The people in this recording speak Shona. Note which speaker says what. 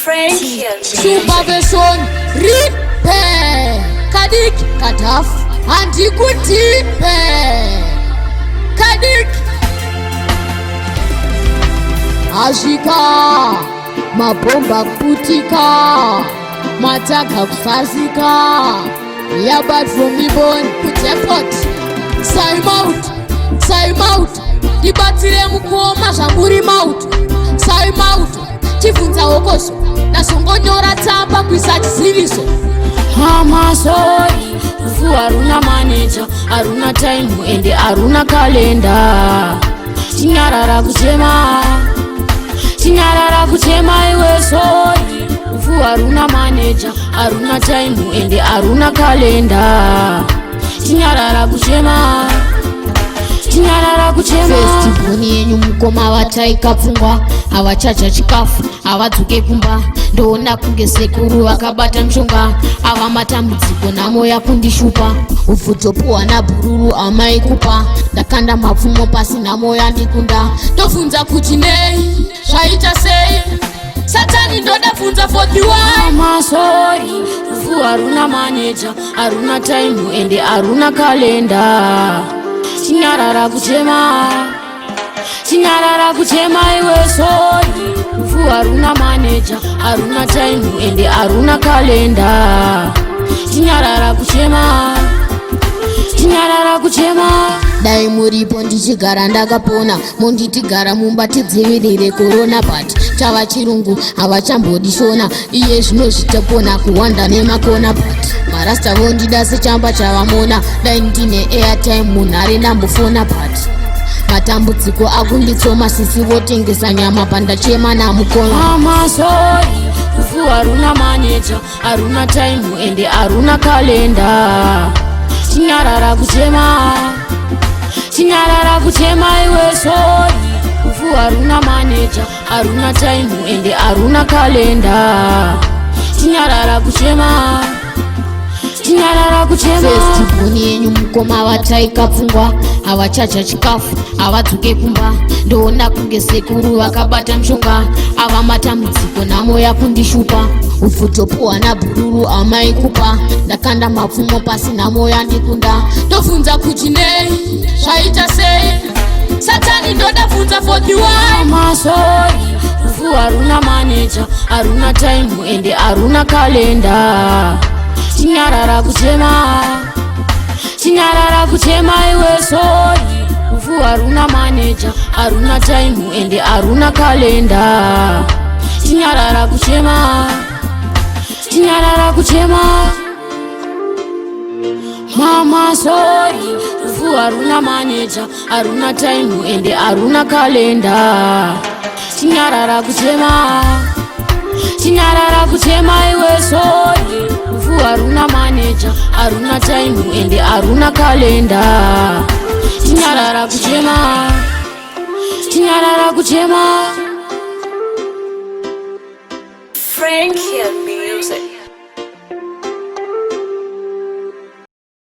Speaker 1: Frank here.
Speaker 2: Supervision, repair. Kadik, kataf, anti-kutipe. Kadik. Ashika, mabomba kutika, mataka kusazika. Yeah, bad from me born, put effort. Time out. Dibatire mukoma zamburi mautu. Time out. Chifunza okoso nasongonyora tsamba kuisa chisiriso.
Speaker 3: Mama sorry, ufu aruna manager, aruna time ende aruna kalenda. Chinyarara kuchema iwe sorry. Ufu aruna manager, aruna time ende aruna kalenda. Chinyarara kuchema.
Speaker 2: Festivuni yenyu mukoma wataika pfungwa, avachacha chikafu, avadzuke kumba. Ndoona kunge sekuru vakabata mshonga, ava matambudziko namoya kundishupa. Ufutopuwa na bururu amaikupa, ndakanda mapfumo pasi namoya ndikunda. Ndofunza kuti nei, zvaita sei, Satani ndoda funza for the one.
Speaker 3: Mama sorry, ufu aruna manager, aruna time ende aruna kalenda. Chinyarara kuchema iwe sorry. Ufu aruna manager, aruna time ende aruna kalenda. Chinyarara kuchema.
Speaker 2: Dai muripo ndichigara ndakapona, munditigara mumba tidzivirire corona but chava chirungu havachambodishona. Iye zvino zvitopona kuwanda nemakona but marasta vondida sechamba chavamona. Dai ndine airtime munhare ndambofona but matambudziko akunditsoma sisi votengesa nyama pandachema namukona.
Speaker 3: Mama sorry, ufu aruna manager, aruna time ende aruna kalenda. Chinyarara kuchema iwe sorry. Ufu aruna manager, aruna time ende aruna kalenda. Chinyarara kuchema.
Speaker 2: Festivuni yenyu mukoma wataika pfungwa, avachacha chikafu, avadzuke kumba. Ndoona kunge sekuru vakabata mshonga, ava matambudziko namoya kundishupa. Ufutopuwa na bururu amaikupa, ndakanda mapfumo pasi namoya ndikunda. Ndofunza kuti nei, zvaita sei, Satani ndoda funza for the one.
Speaker 3: Mama sorry, ufu aruna manager, aruna time ende aruna kalenda. Chinyarara kuchema iwe sorry. Ufu aruna manager, aruna time ende aruna kalenda. Chinyarara kuchema. Mama sorry, ufu aruna manager, aruna time ende aruna kalenda. Chinyarara kuchema iwe sorry. Ufu aruna manager, aruna time ende aruna kalenda. Chinyarara kuchema.
Speaker 1: Frank here.